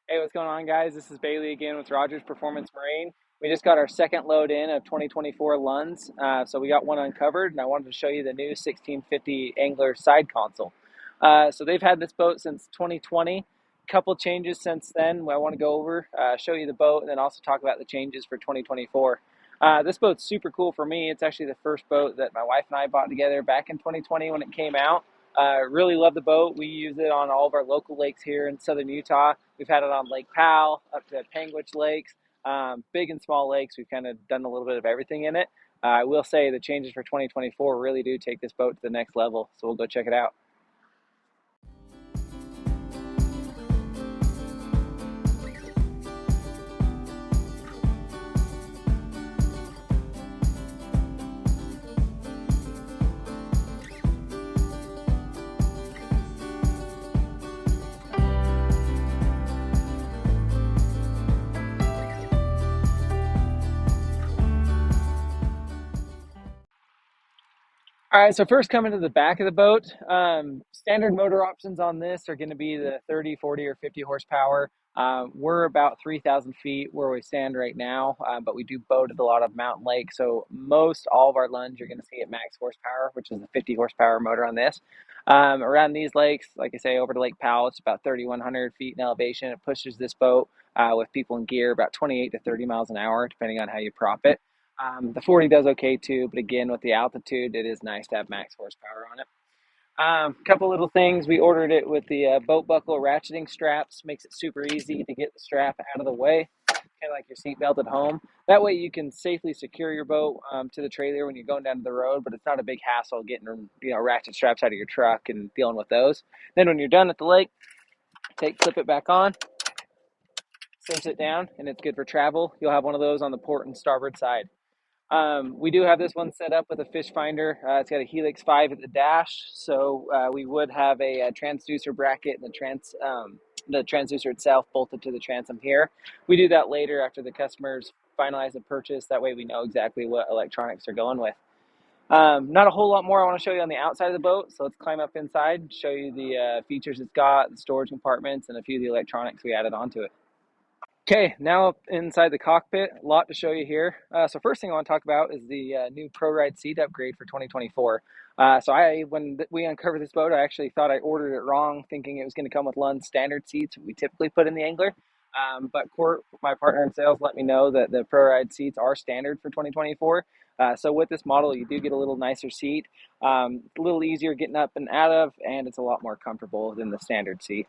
Hey, what's going on, guys? This is Bailey again with Rogers Performance Marine. We just got our second load in of 2024 Lunds, so we got one uncovered, and I wanted to show you the new 1650 Angler side console. So they've had this boat since 2020. Couple changes since then. I want to go over, show you the boat, and then also talk about the changes for 2024. This boat's super cool for me. It's actually the first boat that my wife and I bought together back in 2020 when it came out. Really love the boat. We use it on all of our local lakes here in southern Utah. We've had it on Lake Powell up to Panguitch Lakes, big and small lakes. We've kind of done a little bit of everything in it. I will say the changes for 2024 really do take this boat to the next level, so we'll go check it out. All right, so first coming to the back of the boat, standard motor options on this are going to be the 30, 40, or 50 horsepower. We're about 3,000 feet where we stand right now, but we do boat at a lot of mountain lakes. So most all of our Lunds you're going to see at max horsepower, which is the 50 horsepower motor on this. Around these lakes, like I say, over to Lake Powell, it's about 3,100 feet in elevation. It pushes this boat with people in gear about 28 to 30 miles an hour, depending on how you prop it. The 40 does okay too, but again, with the altitude, it is nice to have max horsepower on it. Couple little things. We ordered it with the boat buckle ratcheting straps. Makes it super easy to get the strap out of the way, kind of like your seatbelt at home. That way you can safely secure your boat to the trailer when you're going down to the road, but it's not a big hassle getting ratchet straps out of your truck and dealing with those. Then when you're done at the lake, clip it back on, cinch it down, and it's good for travel. You'll have one of those on the port and starboard side. We do have this one set up with a fish finder. It's got a Helix 5 at the dash, so we would have a transducer bracket and the transducer itself bolted to the transom here. We do that later after the customers finalize the purchase. That way we know exactly what electronics they're going with. Not a whole lot more I want to show you on the outside of the boat, so let's climb up inside and show you the features it's got, the storage compartments, and a few of the electronics we added onto it. Okay, now up inside the cockpit, a lot to show you here. So first thing I want to talk about is the new ProRide seat upgrade for 2024. When we uncovered this boat, I actually thought I ordered it wrong, thinking it was going to come with Lund standard seats we typically put in the Angler. But Court, my partner in sales, let me know that the ProRide seats are standard for 2024. So with this model, you do get a little nicer seat, a little easier getting up and out of, and it's a lot more comfortable than the standard seat.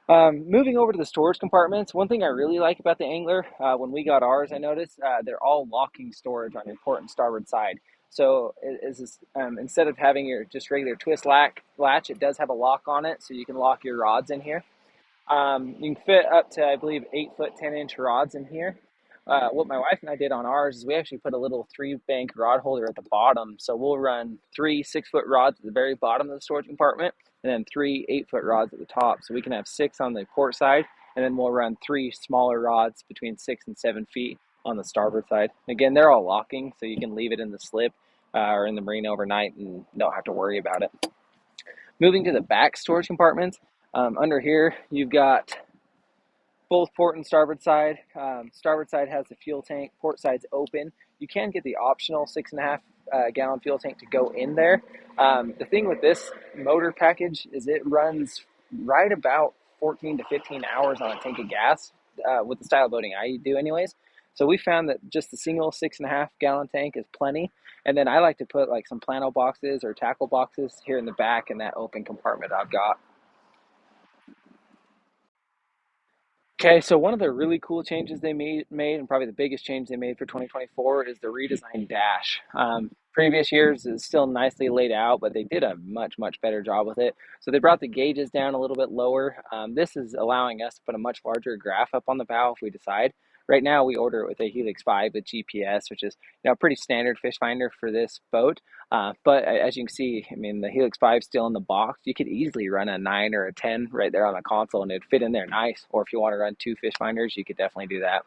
Moving over to the storage compartments, one thing I really like about the Angler, when we got ours, I noticed they're all locking storage on your port and starboard side. So instead of having your just regular twist latch, it does have a lock on it, so you can lock your rods in here. You can fit up to, I believe, 8-foot 10-inch rods in here. What my wife and I did on ours is we actually put a little 3-bank rod holder at the bottom. So we'll run 3 6-foot rods at the very bottom of the storage compartment, and then 3 8-foot rods at the top. So we can have 6 on the port side, and then we'll run 3 smaller rods between 6 and 7 feet on the starboard side. Again, they're all locking, so you can leave it in the slip or in the marina overnight and don't have to worry about it. Moving to the back storage compartments, under here you've got both port and starboard side. Starboard side has the fuel tank, port side's open. You can get the optional 6.5 gallon fuel tank to go in there. The thing with this motor package is it runs right about 14 to 15 hours on a tank of gas with the style of boating I do anyways. So we found that just the single 6.5 gallon tank is plenty. And then I like to put like some plano boxes or tackle boxes here in the back in that open compartment I've got. Okay, so one of the really cool changes they made, and probably the biggest change they made for 2024, is the redesigned dash. Previous years is still nicely laid out, but they did a much better job with it. So they brought the gauges down a little bit lower. This is allowing us to put a much larger graph up on the bow if we decide. Right now, we order it with a Helix 5 with GPS, which is a pretty standard fish finder for this boat. But as you can see, I mean, the Helix 5 is still in the box. You could easily run a 9 or a 10 right there on the console, and it'd fit in there nice. Or if you want to run 2 fish finders, you could definitely do that.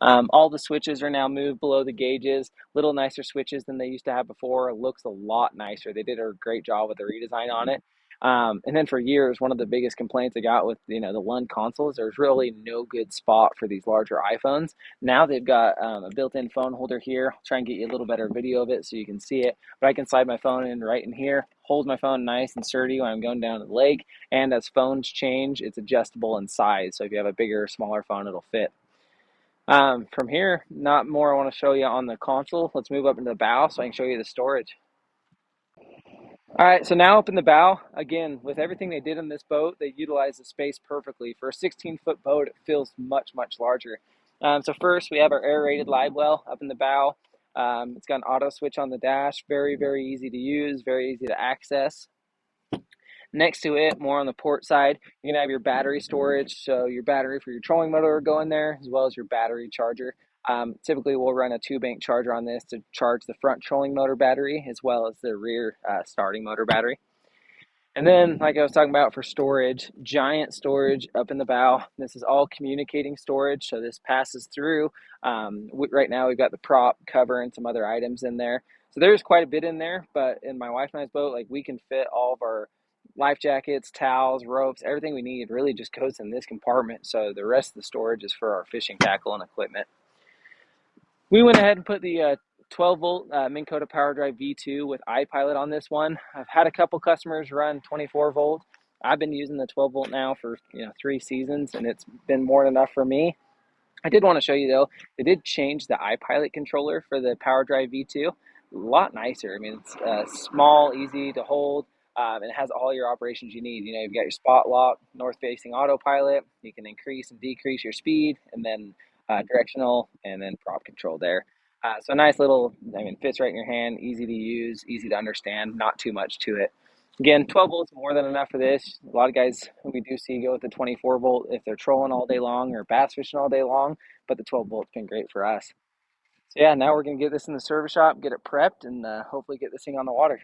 All the switches are now moved below the gauges, little nicer switches than they used to have before. It looks a lot nicer. They did a great job with the redesign on it. And then for years, one of the biggest complaints I got with the Lund consoles, there's really no good spot for these larger iPhones. Now they've got a built-in phone holder here. I'll try and get you a little better video of it so you can see it. But I can slide my phone in right in here, hold my phone nice and sturdy when I'm going down to the lake. And as phones change, it's adjustable in size. So if you have a bigger or smaller phone, it'll fit. From here, not more I want to show you on the console. Let's move up into the bow so I can show you the storage. All right, so now up in the bow, again, with everything they did in this boat, they utilized the space perfectly. For a 16-foot boat, it feels much, much larger. So first, we have our aerated live well up in the bow. It's got an auto switch on the dash, very, very easy to use, very easy to access. Next to it, more on the port side, you're gonna have your battery storage. So your battery for your trolling motor will go in there, as well as your battery charger. Typically, we'll run a 2-bank charger on this to charge the front trolling motor battery, as well as the rear starting motor battery. And then, like I was talking about for storage, giant storage up in the bow. This is all communicating storage, so this passes through. Right now, we've got the prop, cover, and some other items in there. So there's quite a bit in there, but in my wife and I's boat, like we can fit all of our life jackets, towels, ropes, everything we need really just goes in this compartment. So the rest of the storage is for our fishing tackle and equipment. We went ahead and put the 12-volt Minn Kota PowerDrive V2 with iPilot on this one. I've had a couple customers run 24-volt. I've been using the 12-volt now for 3 seasons, and it's been more than enough for me. I did want to show you though, they did change the iPilot controller for the PowerDrive V2. A lot nicer. I mean, it's small, easy to hold, and it has all your operations you need. You've got your spot lock, north-facing autopilot. You can increase and decrease your speed, and then directional, and then prop control there. So a nice little, fits right in your hand, easy to use, easy to understand, not too much to it. Again, 12 volts more than enough for this. A lot of guys we do see go with the 24 volt if they're trolling all day long or bass fishing all day long, but the 12 volt's been great for us. So yeah, now we're going to get this in the service shop, get it prepped, and hopefully get this thing on the water.